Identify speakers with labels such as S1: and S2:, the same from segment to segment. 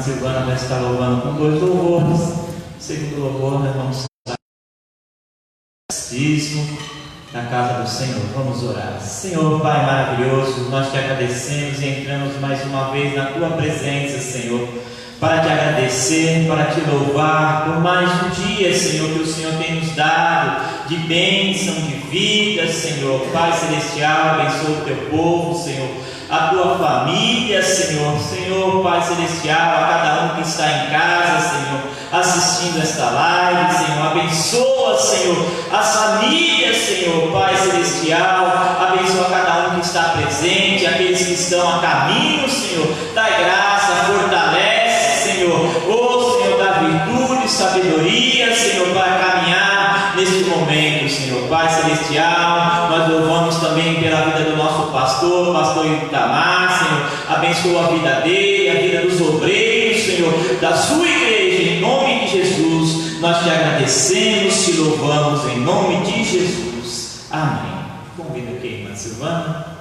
S1: Silvana vai estar louvando com 2 louvores. No segundo louvor, nós vamos na casa do Senhor. Vamos orar. Senhor, Pai maravilhoso, nós te agradecemos e entramos mais uma vez na tua presença, Senhor, para te agradecer, para te louvar por mais um dia, Senhor, que o Senhor tem nos dado de bênção, de vida, Senhor. Pai celestial, abençoa o teu povo, Senhor, a tua família, Senhor. Senhor, Pai celestial, a cada um que está em casa, Senhor, assistindo esta live, Senhor, abençoa, Senhor, as famílias, Senhor, Pai celestial, abençoa cada um que está presente, aqueles que estão a caminho, Senhor, dai graça, fortalece, Senhor, Senhor, dá virtude, sabedoria, Senhor, para caminhar neste momento, Senhor, Pai celestial. Nós louvamos também pela vida do nosso pastor Itamar, Senhor, abençoa a vida dele, a vida dos obreiros, Senhor, da sua igreja, em nome de Jesus. Nós te agradecemos, te louvamos em nome de Jesus. Amém. Convido aqui a irmã Silvana.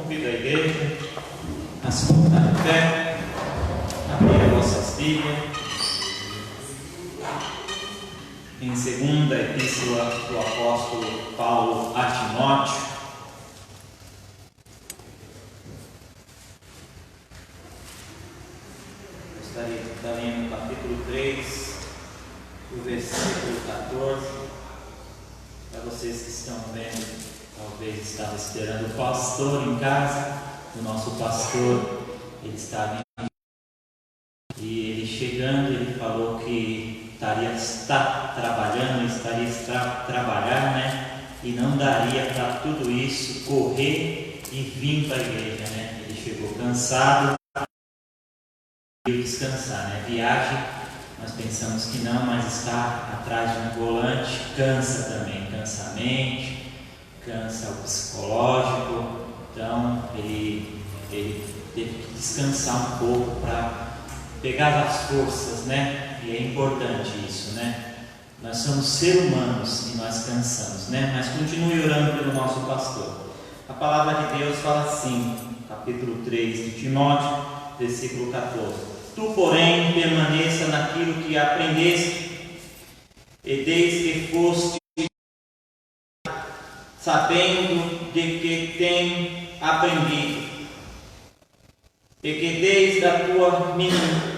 S1: Convido a igreja a se colocar em pé, abrir as vossas Bíblias em segunda epístola do apóstolo Paulo a Timóteo. Gostaria de estar lendo o capítulo 3, o versículo 14. Para vocês que estão vendo, talvez estava esperando o pastor em casa. O nosso pastor, ele estava e ele chegando, ele falou que estaria trabalhar, né? E não daria para tudo isso correr e vir para a igreja, né? Ele chegou cansado e descansar, né? Viagem, nós pensamos que não, mas estar atrás de um volante cansa também, cansa a mente, cansa o psicológico. Então ele teve que descansar um pouco para pegar as forças, né? E é importante isso, né? Nós somos seres humanos e nós cansamos, né? Mas continue orando pelo nosso pastor. A palavra de Deus fala assim, capítulo 3 de Timóteo, versículo 14: Tu, porém, permaneça naquilo que aprendeste, e desde que foste, sabendo de que tem aprendido, e que desde a tua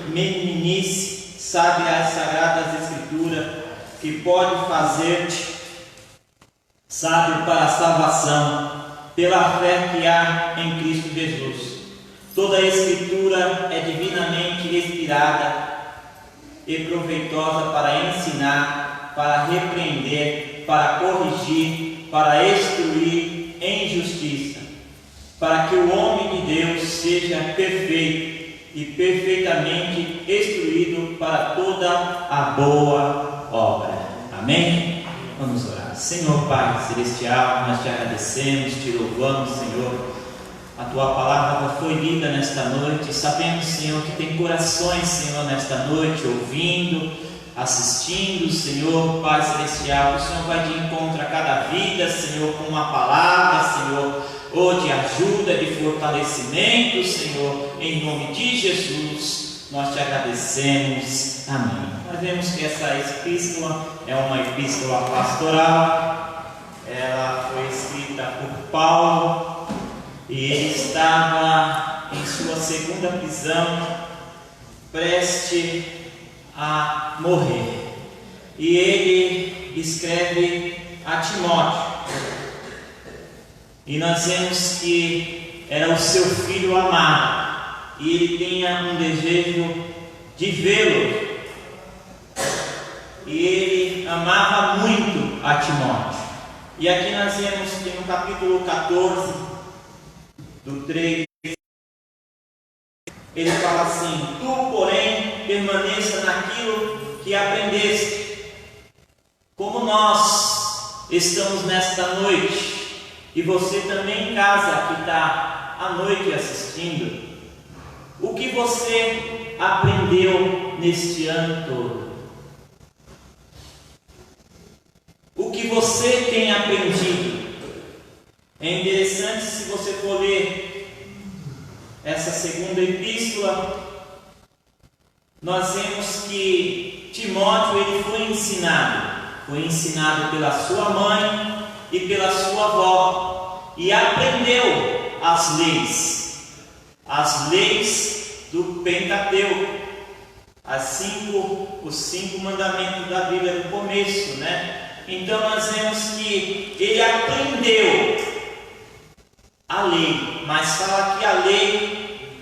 S1: meninice sabe as sagradas escrituras, que pode fazer-te sábio para a salvação, pela fé que há em Cristo Jesus. Toda a escritura é divinamente inspirada e proveitosa para ensinar, para repreender, para corrigir, para instruir em justiça, para que o homem de Deus seja perfeito e perfeitamente instruído para toda a boa obra. Amém? Vamos orar. Senhor Pai Celestial, nós te agradecemos, te louvamos, Senhor. A tua palavra foi lida nesta noite. Sabemos, Senhor, que tem corações, Senhor, nesta noite, ouvindo, assistindo, Senhor, Pai Celestial. O Senhor vai de encontro a cada vida, Senhor, com uma palavra, Senhor, ou de ajuda, de fortalecimento, Senhor, em nome de Jesus, nós te agradecemos. Amém. Nós vemos que essa epístola é uma epístola pastoral. Ela foi escrita por Paulo e ele estava em sua segunda prisão, prestes a morrer. E ele escreve a Timóteo. E nós vemos que era o seu filho amado, e ele tinha um desejo de vê-lo, e ele amava muito a Timóteo. E aqui nós vemos que no capítulo 14 do 3, ele fala assim: Tu, porém, permaneça naquilo que aprendeste. Como nós estamos nesta noite, e você também em casa que está à noite assistindo, o que você aprendeu neste ano todo? O que você tem aprendido? É interessante, se você for ler essa segunda epístola, nós vemos que Timóteo ele foi ensinado pela sua mãe e pela sua avó, e aprendeu as leis do Pentateuco, os 5 mandamentos da Bíblia no começo, né? Então nós vemos que ele aprendeu a lei, mas fala que a lei,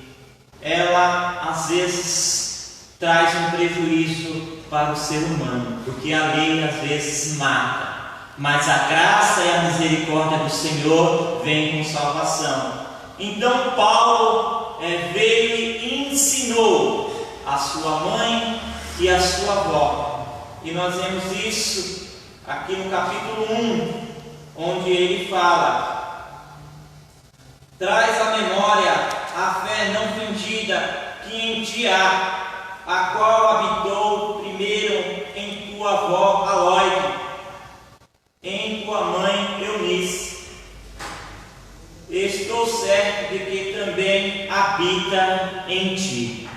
S1: ela às vezes traz um prejuízo para o ser humano, porque a lei às vezes mata. Mas a graça e a misericórdia do Senhor vem com salvação. Então Paulo veio e ensinou a sua mãe e a sua avó. E nós vemos isso aqui no capítulo 1, onde ele fala: Traz à memória a fé não fingida que em ti há, a qual habitou primeiro em tua avó Aloide, em tua mãe Eunice. Estou certo de que também habita em ti.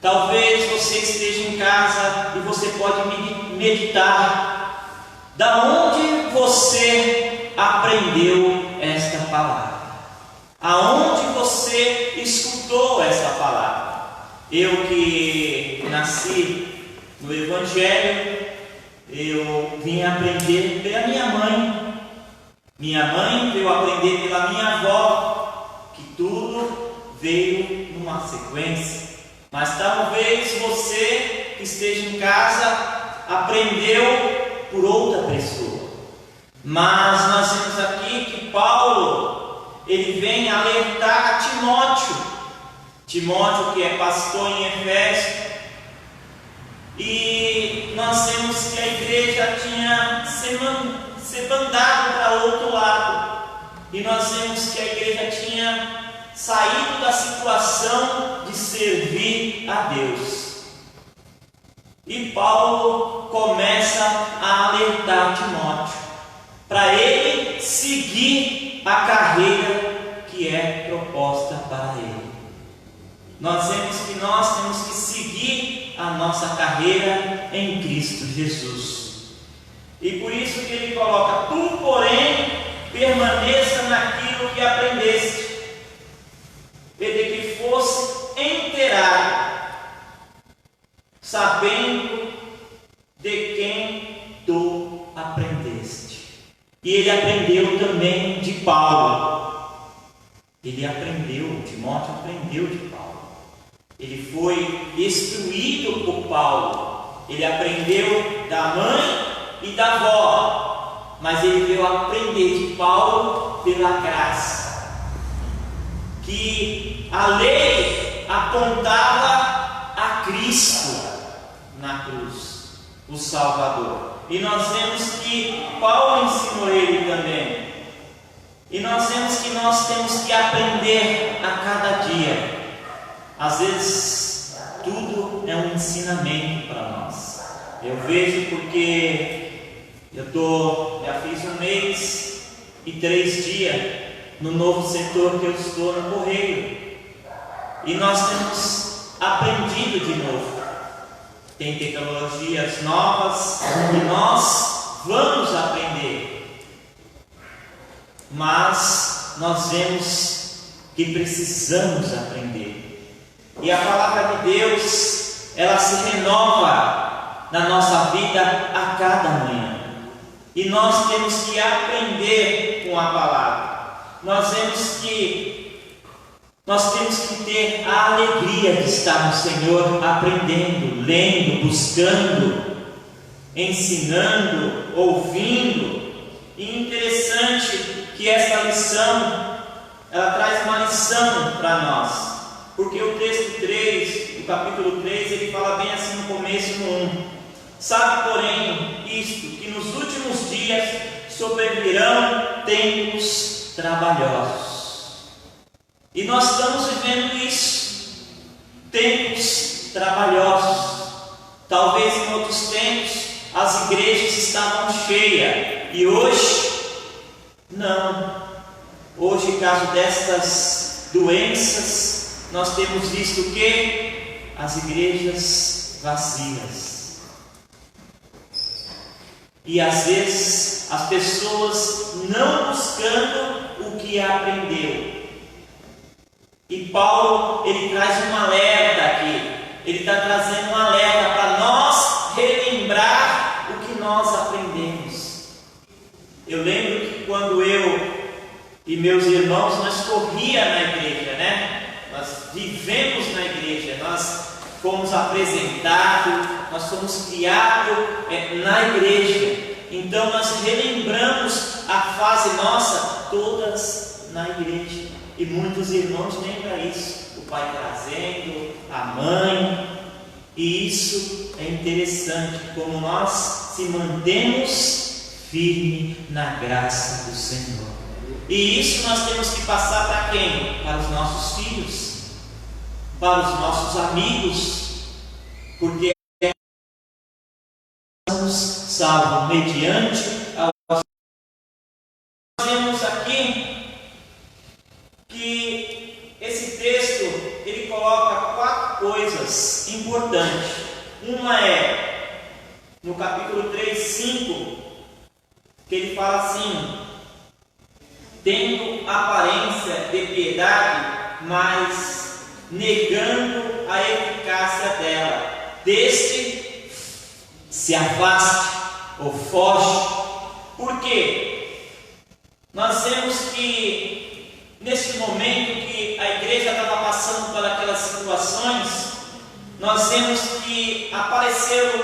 S1: Talvez você esteja em casa e você pode meditar. Da onde você aprendeu esta palavra? Aonde você escutou esta palavra? Eu que nasci no Evangelho, eu vim aprender pela minha mãe. Minha mãe veio aprender pela minha avó, que tudo veio numa sequência. Mas talvez você que esteja em casa aprendeu por outra pessoa. Mas nós vemos aqui que Paulo, ele vem alertar a Timóteo. Timóteo que é pastor em Efésio. E nós vemos que a igreja tinha se mandado para outro lado. E nós vemos que a igreja tinha saído da situação de servir a Deus. E Paulo começa a alertar Timóteo para ele seguir a carreira que é proposta para ele. Nós vemos que nós temos que seguir a nossa carreira em Cristo Jesus. E por isso que ele coloca: tu, porém, permaneça naquilo que aprendeste, e de que fosse inteirado, sabendo de quem tu aprendeste. E ele aprendeu também de Paulo. Timóteo aprendeu de Paulo. Ele foi instruído por Paulo. Ele aprendeu da mãe e da avó, mas ele veio aprender de Paulo pela graça. Que a lei apontava a Cristo na cruz, o Salvador. E nós vemos que Paulo ensinou ele também. E nós vemos que nós temos que aprender a cada dia. Às vezes, tudo é um ensinamento para nós. Eu vejo porque eu já fiz 1 mês e 3 dias no novo setor que eu estou no Correio. E nós temos aprendido de novo. Tem tecnologias novas e nós vamos aprender. Mas nós vemos que precisamos aprender. E a palavra de Deus, ela se renova na nossa vida a cada manhã. E nós temos que aprender com a palavra. Nós temos que ter a alegria de estar no Senhor, aprendendo, lendo, buscando, ensinando, ouvindo. E interessante que essa lição, ela traz uma lição para nós. Porque o texto 3, o capítulo 3, ele fala bem assim no começo, no 1. Sabe, porém, isto, que nos últimos dias sobrevirão tempos trabalhosos. E nós estamos vivendo isso, tempos trabalhosos. Talvez em outros tempos as igrejas estavam cheias, e hoje, não. Hoje, por causa destas doenças, nós temos visto o quê? As igrejas vazias. E às vezes as pessoas não buscando o que aprendeu. E Paulo, ele traz um alerta aqui. Ele está trazendo um alerta para nós relembrar o que nós aprendemos. Eu lembro que quando eu e meus irmãos, nós corríamos na igreja, né? Nós vivemos na igreja, nós fomos apresentados, nós fomos criados na igreja. Então nós relembramos a fase nossa todas na igreja. E muitos irmãos lembram isso, o pai trazendo, a mãe. E isso é interessante, como nós se mantemos firmes na graça do Senhor. E isso nós temos que passar para quem? Para os nossos filhos, para os nossos amigos, porque somos salvos mediante a. Nós vemos aqui que importantes. Uma é no capítulo 3, 5, que ele fala assim: tendo aparência de piedade, mas negando a eficácia dela. Deste se afaste ou foge. Por quê? Nós vemos que neste momento que a igreja estava passando por aquelas situações, nós vemos que apareceram,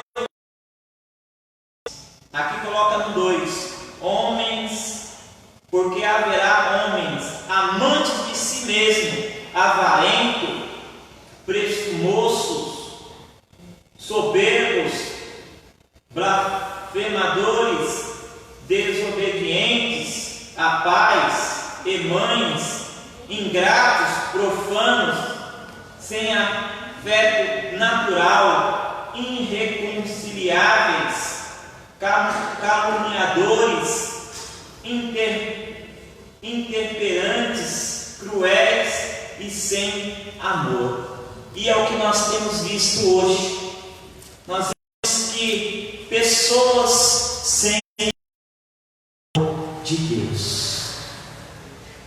S1: aqui coloca no 2, homens, porque haverá homens amantes de si mesmo, avarentos, presumosos, soberbos, blasfemadores, desobedientes a pais e mães, ingratos, profanos, sem afeto natural, irreconciliáveis, caluniadores, intemperantes, cruéis e sem amor. E é o que nós temos visto hoje. Nós vemos que pessoas sem amor de Deus,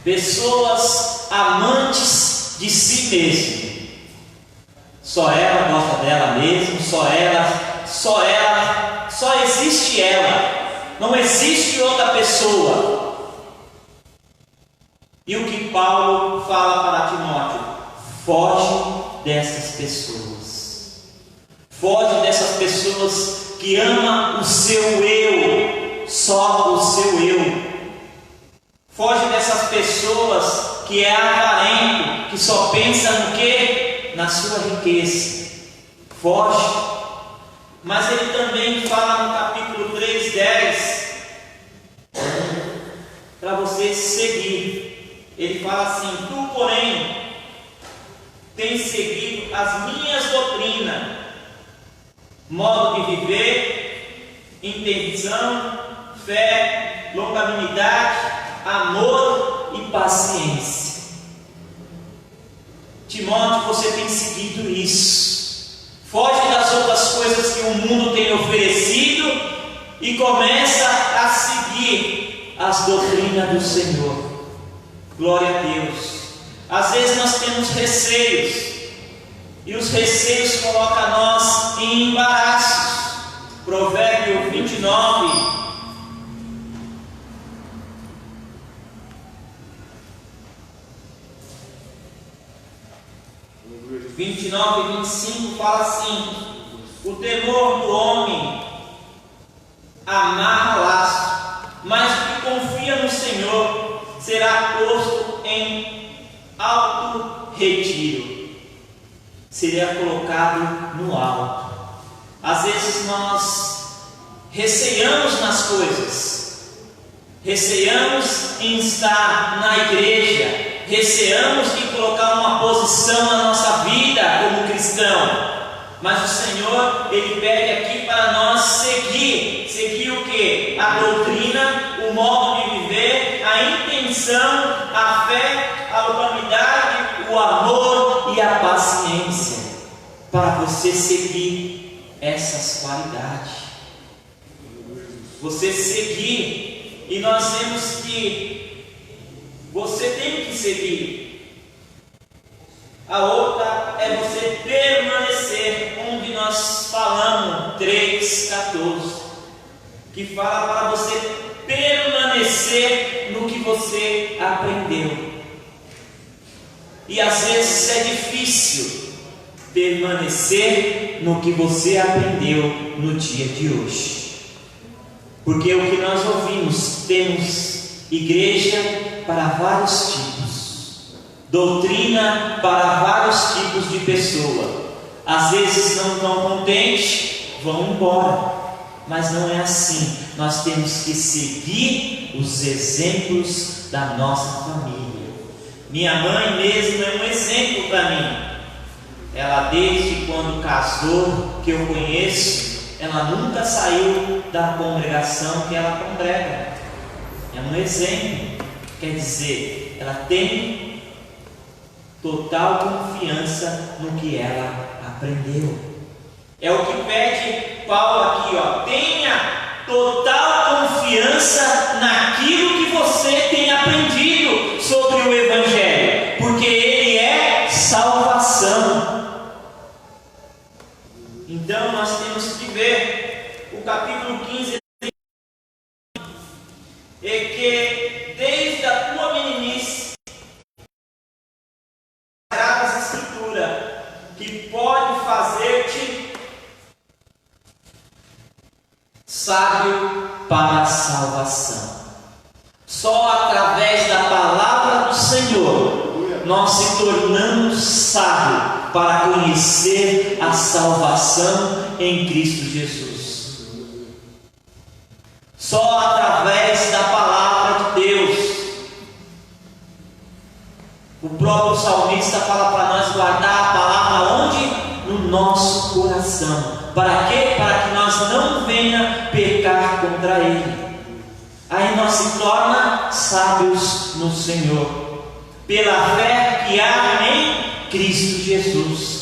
S1: pessoas amantes de si mesmo, só ela gosta dela mesma, só existe ela, não existe outra pessoa. E o que Paulo fala para Timóteo: foge dessas pessoas. Foge dessas pessoas que amam o seu eu, só o seu eu. Foge dessas pessoas que é avarento, que só pensa no quê? Na sua riqueza. Foge. Mas ele também fala no capítulo 3, 10, para você seguir. Ele fala assim: tu, porém, tens seguido as minhas doutrinas, modo de viver, intenção, fé, longanimidade, amor e paciência. Timóteo, você tem seguido isso. Foge das outras coisas que o mundo tem oferecido e começa a seguir as doutrinas do Senhor. Glória a Deus. Às vezes nós temos receios, e os receios colocam nós em embaraços. Provérbio 29, e 25 fala assim: o temor do homem amarra laço, mas o que confia no Senhor será posto em alto retiro, seria colocado no alto. Às vezes nós receamos nas coisas, receamos em estar na igreja, receamos de colocar uma posição na nossa vida como cristão, mas o Senhor, Ele pede aqui para nós seguir o que? A doutrina, o modo de viver, a intenção, a fé, a longanimidade, o amor e a paciência, para você seguir essas qualidades. Você seguir, e nós vemos que você tem que seguir. A outra é você permanecer, onde nós falamos 3,14, que fala para você permanecer no que você aprendeu. E às vezes é difícil permanecer no que você aprendeu no dia de hoje, porque o que nós ouvimos, temos igreja para vários tipos, doutrina para vários tipos de pessoa. Às vezes não estão contentes, vão embora, mas não é assim. Nós temos que seguir os exemplos da nossa família. Minha mãe mesmo é um exemplo para mim. Ela, desde quando casou, que eu conheço, ela nunca saiu da congregação que ela congrega. É um exemplo. Quer dizer, ela tem total confiança no que ela aprendeu. É o que pede Paulo aqui, ó. Tenha total confiança naquilo que você tem aprendido sobre o Evangelho, porque ele é salvação. Então nós temos que ver o capítulo 15, é que desde a tua meninice, a Sagrada Escritura, que pode fazer-te sábio para a salvação. Só através da palavra do Senhor nós se tornamos sábios para conhecer a salvação em Cristo Jesus. Só através da palavra de Deus. O próprio salmista fala para nós guardar a palavra onde? No nosso coração. Para quê? Para que nós não venha pecar contra Ele. Aí nós se torna sábios no Senhor, pela fé que há em Cristo Jesus.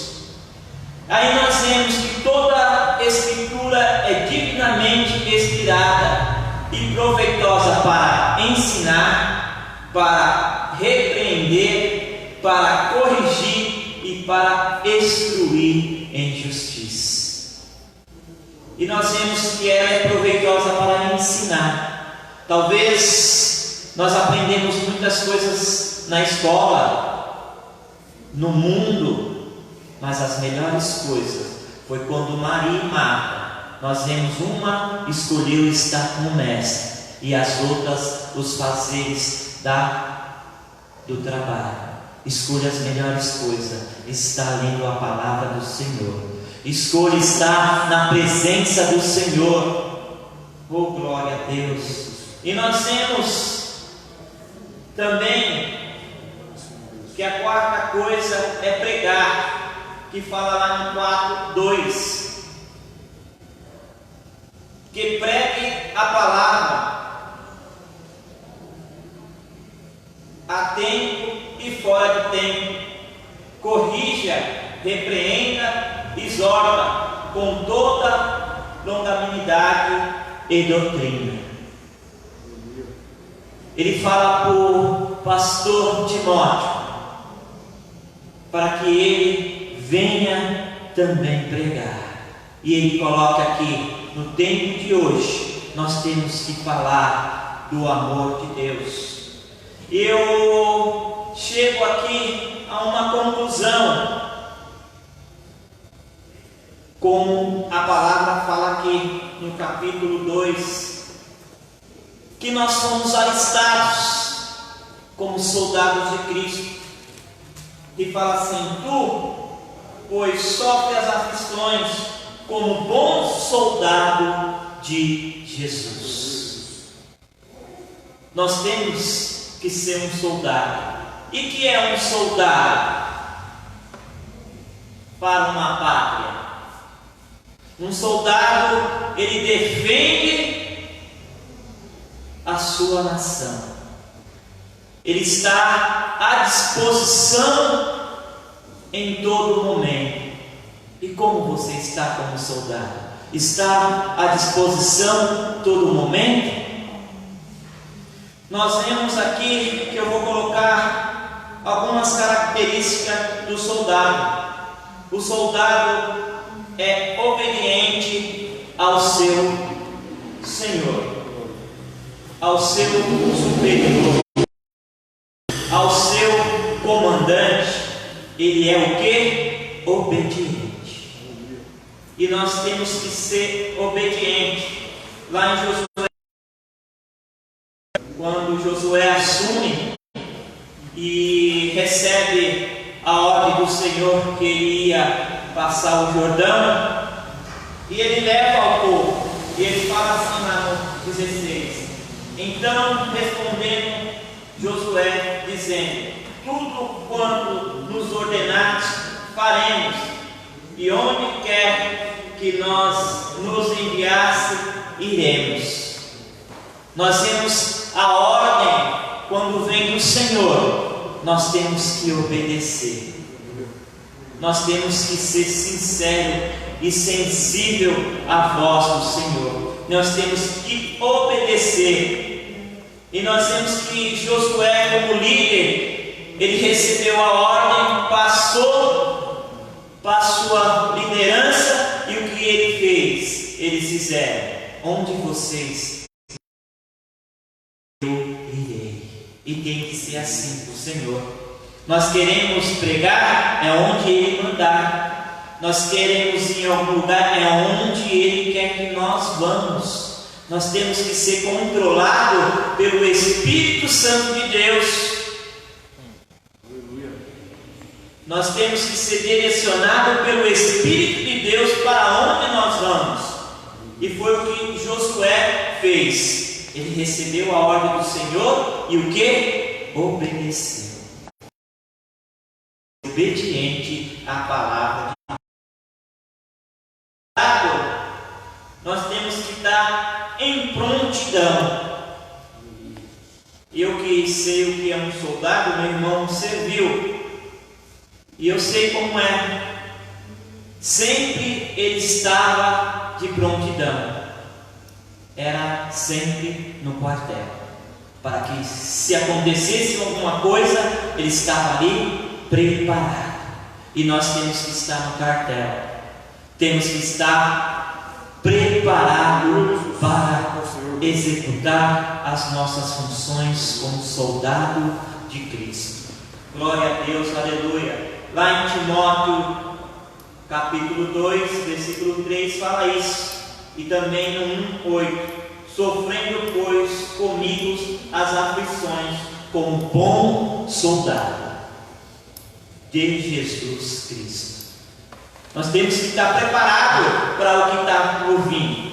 S1: Aí nós vemos que toda a Escritura é divinamente inspirada e proveitosa para ensinar, para repreender, para corrigir e para instruir em justiça. E nós vemos que ela é proveitosa para ensinar. Talvez nós aprendemos muitas coisas na escola, no mundo, mas as melhores coisas foi quando Maria e Marta, nós vemos uma escolheu estar com o mestre e as outras os fazeres do trabalho. Escolha as melhores coisas, está lendo a palavra do Senhor. Escolha estar na presença do Senhor. Oh, glória a Deus. E nós temos também que a quarta coisa é pregar, que fala lá no 4:2, que pregue a palavra a tempo e fora de tempo, corrija, repreenda, exorta com toda longanimidade e doutrina. Ele fala para o pastor Timóteo, para que ele venha também pregar. E ele coloca aqui, no tempo de hoje, nós temos que falar do amor de Deus. Eu chego aqui a uma conclusão, como a palavra fala aqui no capítulo 2, que nós somos alistados como soldados de Cristo. E fala assim: tu, pois sofre as aflições como bom soldado de Jesus. Nós temos que ser um soldado. E que é um soldado para uma pátria? Um soldado, ele defende a sua nação. Ele está à disposição em todo momento. E como você está como soldado? Está à disposição todo momento? Nós vemos aqui que eu vou colocar algumas características do soldado. O soldado é obediente ao seu Senhor, ao seu superior, ao seu comandante. Ele é o que? Obediente. E nós temos que ser obedientes. Lá em Josué, quando Josué assume e recebe a ordem do Senhor que ele ia passar o Jordão, e ele leva ao povo, e ele fala assim lá no 16: então respondendo Josué, dizendo: tudo quanto nos ordenaste faremos, e onde quer que nós nos enviasse, iremos. Nós temos a ordem, quando vem do Senhor, nós temos que obedecer. nós temos que ser sincero e sensível à voz do Senhor. Nós temos que obedecer. E nós temos que Josué, como líder, ele recebeu a ordem, passou para a sua liderança, e o que ele fez? Eles fizeram: onde vocês, eu irei. E tem que ser assim do Senhor. Nós queremos pregar, é onde Ele mandar. Nós queremos ir em algum lugar, é onde Ele quer que nós vamos. Nós temos que ser controlados pelo Espírito Santo de Deus. Nós temos que ser direcionados pelo Espírito de Deus para onde nós vamos. E foi o que Josué fez. Ele recebeu a ordem do Senhor e o que? Obedeceu. Obediente à palavra de Deus. Nós temos que estar em prontidão. Eu que sei o que é um soldado, meu irmão serviu, e eu sei como é. Sempre ele estava de prontidão. Era sempre no quartel, para que se acontecesse alguma coisa, ele estava ali preparado. E nós temos que estar no quartel, temos que estar preparados para executar as nossas funções como soldado de Cristo. Glória a Deus, aleluia. Lá em Timóteo capítulo 2, versículo 3 fala isso. E também no 1:8: sofrendo, pois, comigo as aflições, como bom soldado de Jesus Cristo. Nós temos que estar preparados para o que está por vir.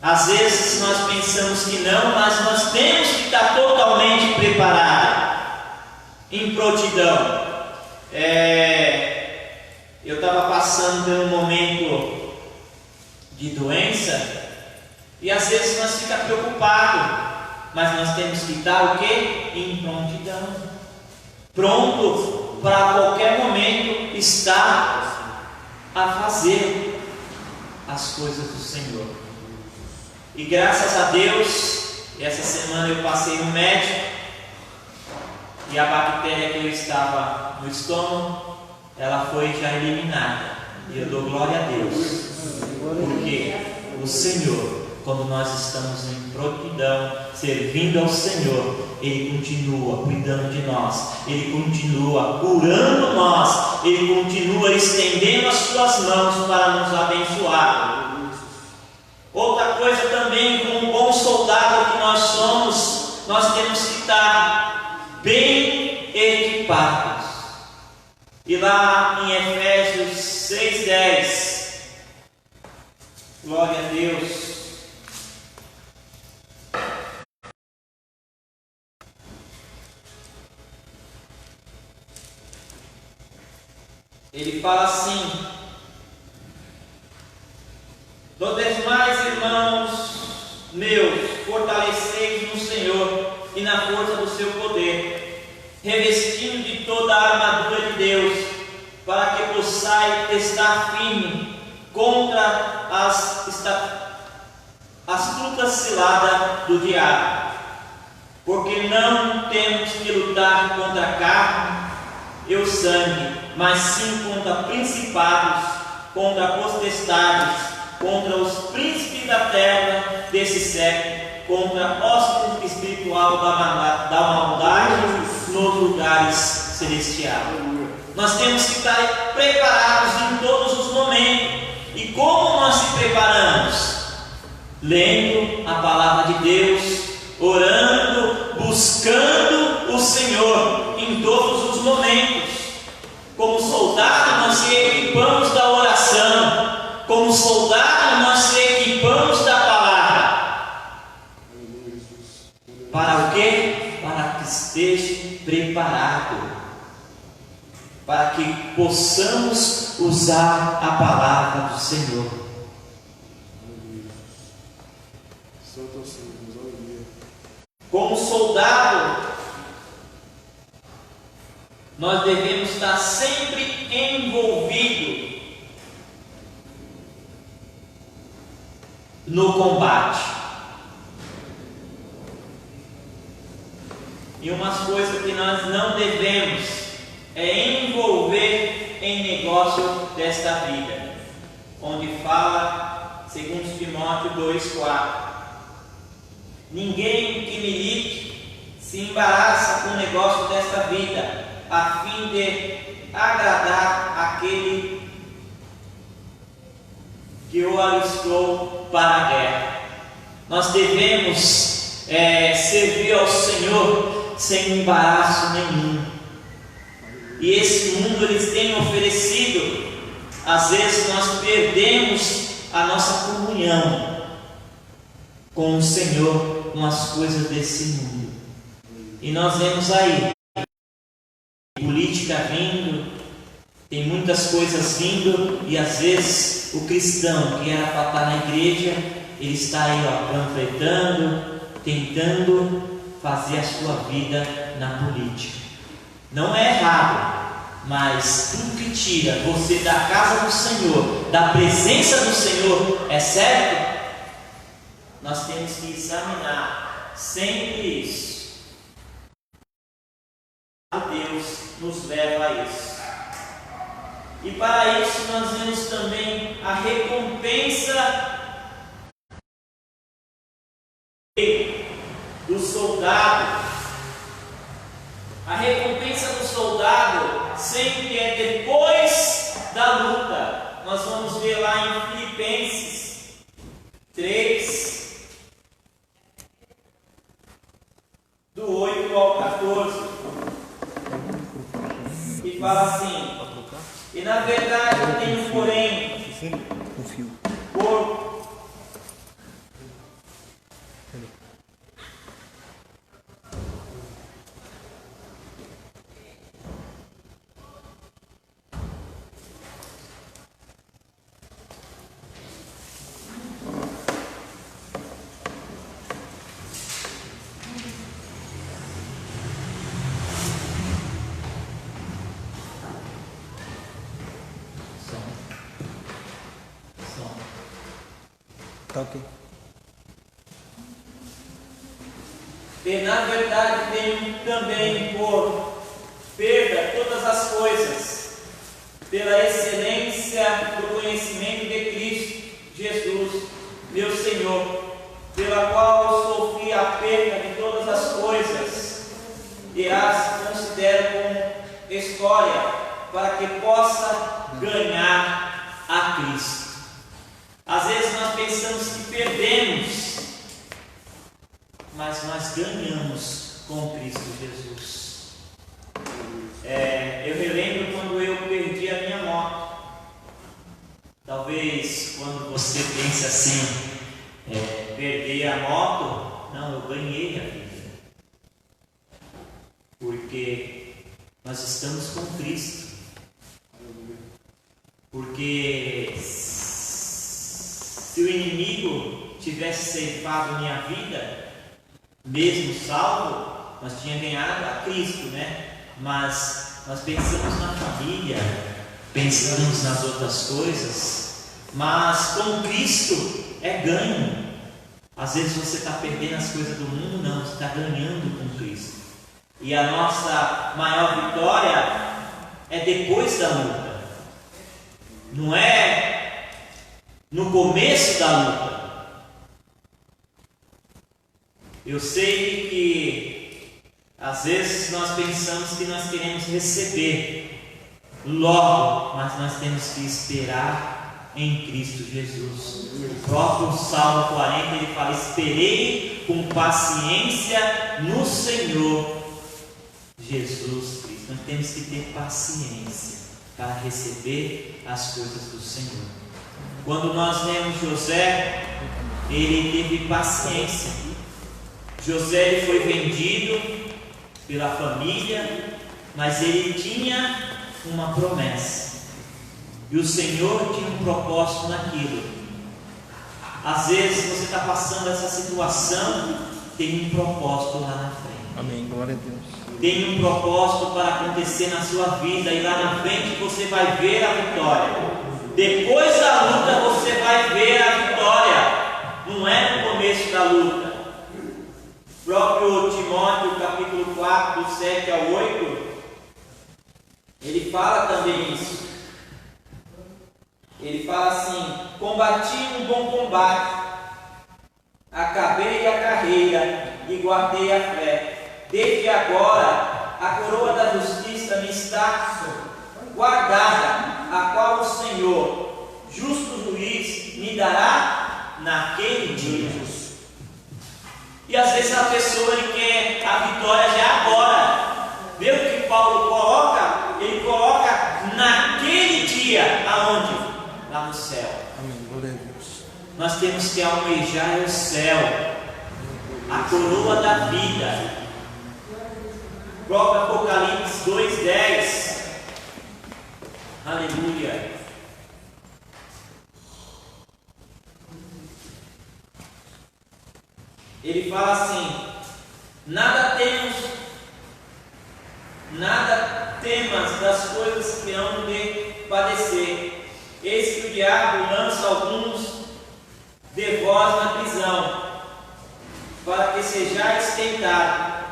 S1: Às vezes nós pensamos que não, mas nós temos que estar totalmente preparados, em prontidão. Eu estava passando por um momento de doença, e às vezes nós ficamos preocupados, mas nós temos que estar o quê? Em prontidão, pronto para a qualquer momento estar a fazer as coisas do Senhor. E graças a Deus, essa semana eu passei no médico, e a bactéria que eu estava no estômago, ela foi já eliminada. E eu dou glória a Deus, porque o Senhor, quando nós estamos em prontidão, servindo ao Senhor, Ele continua cuidando de nós, Ele continua curando nós, Ele continua estendendo as suas mãos para nos abençoar. Outra coisa também, como um bom soldado que nós somos, nós temos que estar bem equipados. E lá em Efésios 6:10, glória a Deus, ele fala assim: do demais, irmãos meus, fortalecei-vos no Senhor e na força do seu poder, revestindo de toda a armadura de Deus, para que possais estar firme contra as astutas ciladas do diabo. Porque não temos que lutar contra a carne e o sangue, mas sim contra principados, contra potestades, contra os príncipes da terra desse século, contra a hóspede espiritual da maldade nos lugares celestiais. Nós temos que estar preparados em todos os momentos. E como nós se preparamos? Lendo a palavra de Deus, orando, buscando o Senhor em todos os momentos. Como soldado, nós se equipamos da oração. Como soldado, nós se equipamos da palavra. Para o quê? Para que esteja preparado, para que possamos usar a palavra do Senhor. Como soldado, nós devemos estar sempre envolvidos no combate. E umas coisas que nós não devemos é envolver em negócio desta vida, onde fala, segundo Timóteo 2,4, ninguém que milite se embaraça com o negócio desta vida, a fim de agradar aquele que o alistou para a guerra. Nós devemos servir ao Senhor sem embaraço nenhum. E esse mundo eles têm oferecido, às vezes nós perdemos a nossa comunhão com o Senhor, com as coisas desse mundo. E nós vemos aí política vindo, tem muitas coisas vindo, e às vezes o cristão que era para estar na igreja, ele está aí panfletando, tentando fazer a sua vida na política. Não é errado, mas tudo que tira você da casa do Senhor, da presença do Senhor, é certo? Nós temos que examinar sempre isso. Deus nos leva a isso. E para isso nós vemos também a recompensa do soldado. A recompensa do soldado sempre é depois da luta. Nós vamos ver lá em Filipenses 3, do 8 ao 14, que fala assim: e na verdade eu tenho, porém, por
S2: Ok.
S1: E na verdade tenho também por perda todas as coisas, pela excelência do conhecimento de Cristo Jesus, meu Senhor, pela qual eu sofri a perda de todas as coisas, e as considero como escória, para que possa ganhar a Cristo. Às vezes nós pensamos que perdemos, mas nós ganhamos com Cristo Jesus. Eu relembro quando eu perdi a minha moto. Talvez quando você pensa assim, perder a moto, não, eu ganhei a vida. Porque nós estamos com Cristo. Porque se o inimigo tivesse ceifado minha vida, mesmo salvo, nós tínhamos ganhado a Cristo, né? Mas nós pensamos na família, pensamos nas outras coisas, mas com Cristo é ganho. Às vezes você está perdendo as coisas do mundo, não, você está ganhando com Cristo. E a nossa maior vitória é depois da luta, não é no começo da luta. Eu sei que às vezes nós pensamos que nós queremos receber logo, mas nós temos que esperar em Cristo Jesus. O próprio Salmo 40 ele fala: esperei com paciência no Senhor Jesus Cristo. Nós temos que ter paciência para receber as coisas do Senhor. Quando nós vemos José, ele teve paciência. José ele foi vendido pela família, mas ele tinha uma promessa. E o Senhor tinha um propósito naquilo. Às vezes você está passando essa situação tem um propósito lá na frente.
S2: Amém. Glória a Deus.
S1: Tem um propósito para acontecer na sua vida, e lá na frente você vai ver a vitória. Depois da luta você vai ver a vitória. Não é no começo da luta. O próprio Timóteo, capítulo 4, do 7 ao 8, ele fala também isso. Ele fala assim: combati um bom combate, acabei a carreira e guardei a fé. Desde agora a coroa da justiça me está guardada, a qual o Senhor, justo juiz, me dará naquele dia. E às vezes a pessoa ele quer a vitória já agora. Vê o que Paulo coloca? Ele coloca naquele dia. Aonde? Lá no céu.
S2: Amém. Glória a Deus.
S1: Nós temos que almejar o céu, a coroa da vida. O próprio Apocalipse 2:10. Aleluia. Ele fala assim: nada temas das coisas que hão de padecer. Eis que o diabo lança alguns de vós na prisão, para que sejais tentados,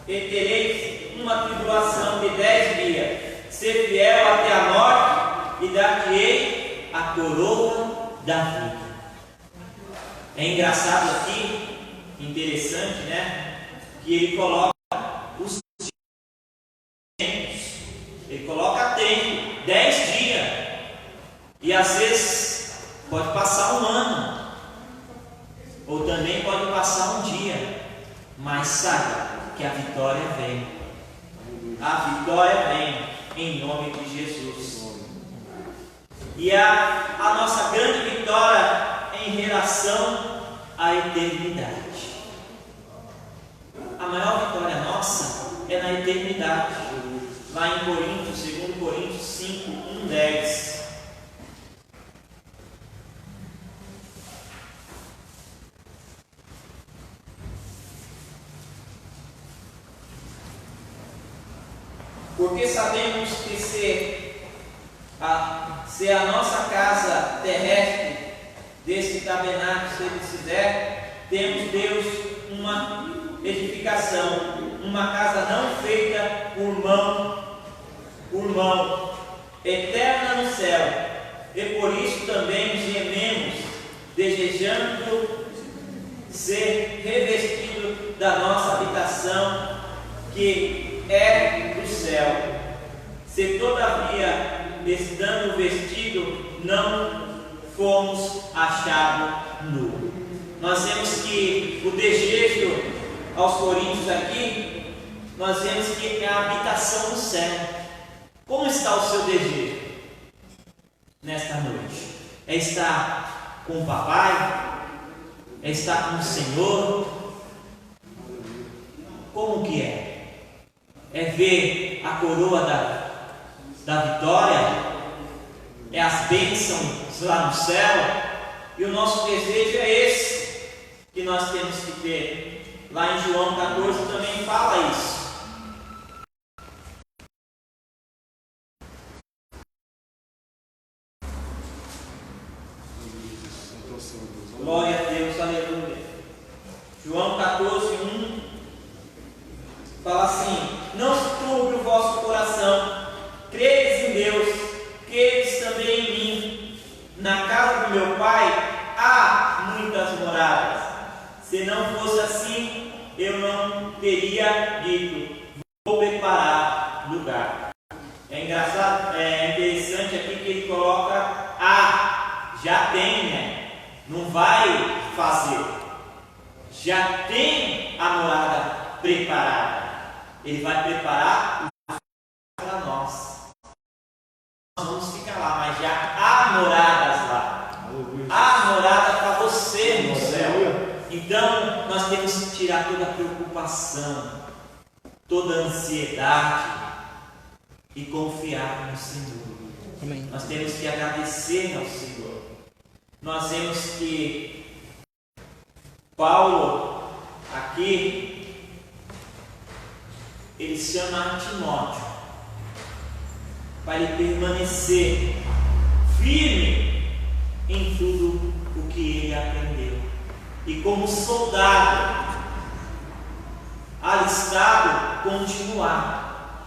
S1: e tereis uma tribulação de 10 dias. Ser fiel até a morte, e dar-te-ei a coroa da vida. É engraçado aqui, interessante, né? Que ele coloca os tempos. Ele coloca tempo, 10 dias. E às vezes pode passar um ano, ou também pode passar um dia. Mas saiba que a vitória vem. A vitória vem em nome de Jesus. E a nossa grande vitória em relação à eternidade. A maior vitória nossa é na eternidade. Lá em Coríntios, 2 Coríntios 5, 1, 10. Porque sabemos que se a nossa casa terrestre desse tabernáculo se desfizer, temos Deus uma edificação, uma casa não feita por mão, eterna no céu. E por isso também gememos, desejando ser revestido da nossa habitação, que é do céu. Se todavia, estando vestido, não fomos achados nu. Nós vemos que o desejo aos coríntios aqui, nós vemos que é a habitação do céu. Como está o seu desejo nesta noite? É estar com o papai? É estar com o Senhor? Como que é? É ver a coroa da vitória? É as bênçãos lá no céu? E o nosso desejo é esse que nós temos que ter. Lá em João 14 também fala isso. Glória a Deus, aleluia. João 14, 1 fala assim: não se turbe o vosso coração, credes em Deus, credes também em mim. Na casa do meu pai há muitas moradas. Se não fosse assim, eu não teria dito: vou preparar lugar. É engraçado, é interessante aqui que ele coloca já tem, né? Não vai fazer. Já tem a morada preparada. Ele vai preparar para nós. Nós vamos ficar lá, mas já há moradas lá. Há morada para você no céu. Então, nós temos que tirar toda a preocupação, toda a ansiedade e confiar no Senhor.
S2: Amém.
S1: Nós temos que agradecer ao Senhor. Nós vemos que Paulo, aqui, ele chama Timóteo para ele permanecer firme em tudo o que ele aprendeu. E como soldado, alistado, continuar.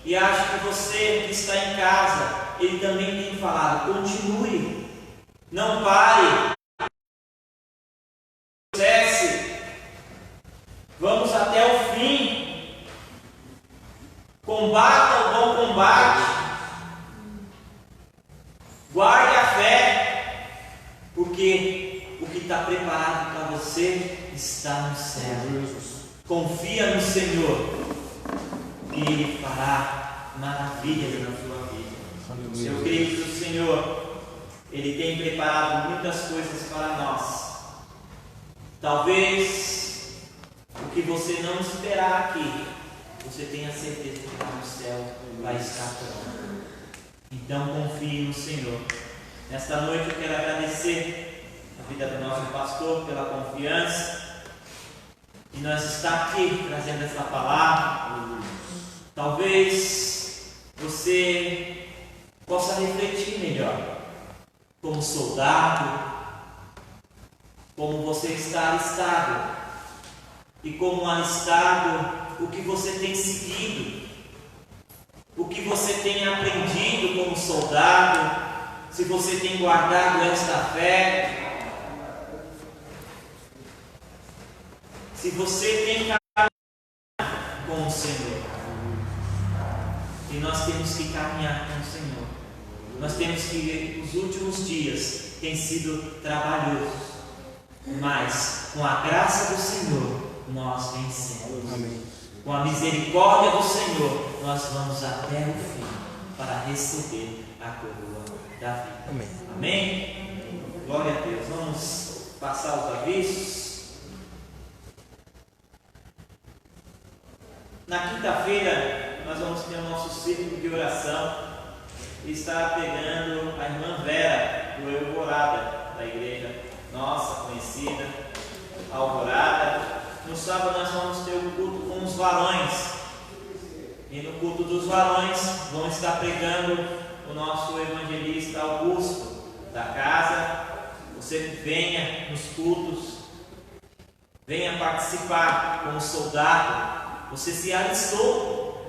S1: E acho que você que está em casa, ele também tem falado: continue, não pare, cesse, vamos até o fim, combata o bom combate, guarde a fé, porque o que está preparado para você está no céu. Confia no Senhor, que Ele fará maravilhas na sua vida. Eu creio que o Senhor, Ele tem preparado muitas coisas para nós. Talvez o que você não esperar aqui, você tenha certeza que lá no céu vai estar pronto. Então confie no Senhor. Nesta noite eu quero agradecer a vida do nosso pastor pela confiança e nós estar aqui trazendo essa palavra. Talvez você possa refletir melhor, como soldado, como você está alistado, e como alistado, o que você tem seguido, o que você tem aprendido como soldado, se você tem guardado esta fé, se você tem caminhado com o Senhor. E nós temos que caminhar com o Senhor. Nós temos que, os últimos dias têm sido trabalhosos, mas com a graça do Senhor nós vencemos. Amém. Com a misericórdia do Senhor nós vamos até o fim para receber a coroa da vida. Amém. Amém? Glória a Deus. Vamos passar os avisos. Na quinta-feira nós vamos ter o nosso círculo de oração e estará pegando a irmã Vera do Alvorada, da igreja nossa conhecida, Alvorada. No sábado nós vamos ter o culto com os varões, e no culto dos varões vão estar pregando o nosso evangelista Augusto da casa. Você venha nos cultos, venha participar como soldado. Você se alistou,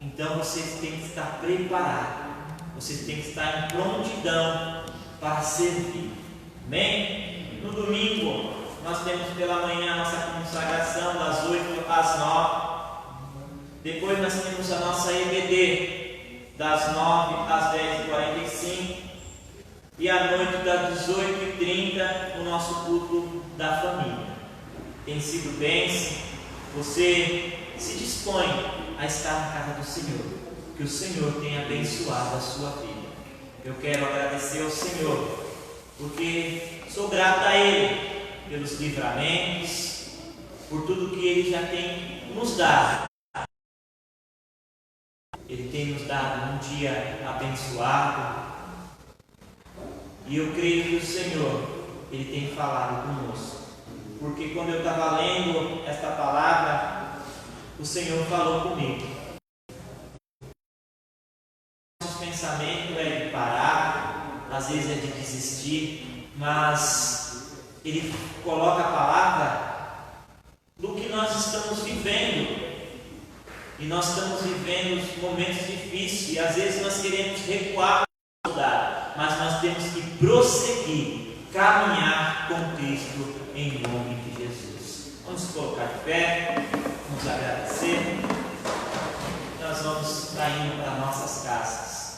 S1: então você tem que estar preparado, você tem que estar em prontidão para servir. Amém? No domingo nós temos pela manhã a nossa consagração das 8 às 9. Depois nós temos a nossa EBD das 9 às 10h45. E à noite das 18h30 o nosso culto da família. Tem sido bênção. Você se dispõe a estar na casa do Senhor, que o Senhor tenha abençoado a sua vida. Eu quero agradecer ao Senhor, porque sou grato a Ele pelos livramentos, por tudo que Ele já tem nos dado. Ele tem nos dado um dia abençoado, e eu creio que o Senhor, Ele tem falado conosco, porque quando eu estava lendo esta palavra, o Senhor falou comigo. Nosso pensamento é de parar, às vezes é de desistir, mas Ele coloca a palavra do que nós estamos vivendo. E nós estamos vivendo momentos difíceis, e às vezes nós queremos recuar, mas nós temos que prosseguir, caminhar com Cristo em nome de Jesus. Vamos colocar de pé, vamos agradecer. Nós vamos estar indo para nossas casas,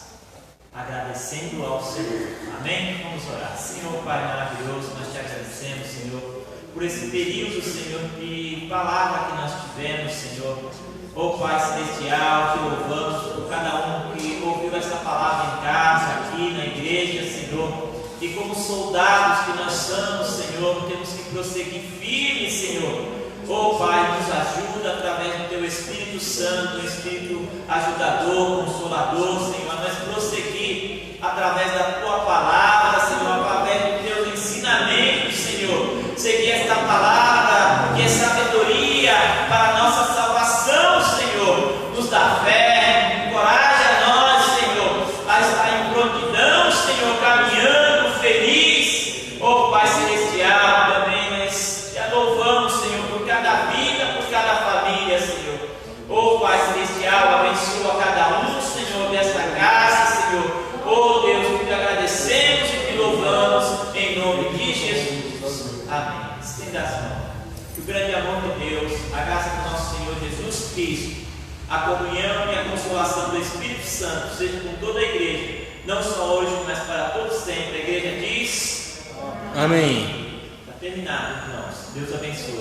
S1: agradecendo ao Senhor. Amém? Vamos orar. Senhor Pai maravilhoso, nós te agradecemos, Senhor, por esse período, Senhor, de palavra que nós tivemos, Senhor. Ó Pai Celestial, te louvamos por cada um que ouviu esta palavra em casa, aqui na igreja, Senhor. E como soldados que nós somos, Senhor, temos que prosseguir firme, Senhor. Ó Pai, nos ajuda através do Teu Espírito Santo, o Espírito ajudador, consolador, Senhor, a nós prosseguir através da Tua palavra, Senhor, através dos Teus ensinamentos, Senhor. Seguir esta palavra, que essa amor de Deus, a graça do nosso Senhor Jesus Cristo, a comunhão e a consolação do Espírito Santo seja com toda a igreja, não só hoje, mas para todos sempre. A igreja diz:
S2: Amém.
S1: Está terminado, irmãos. Deus abençoe.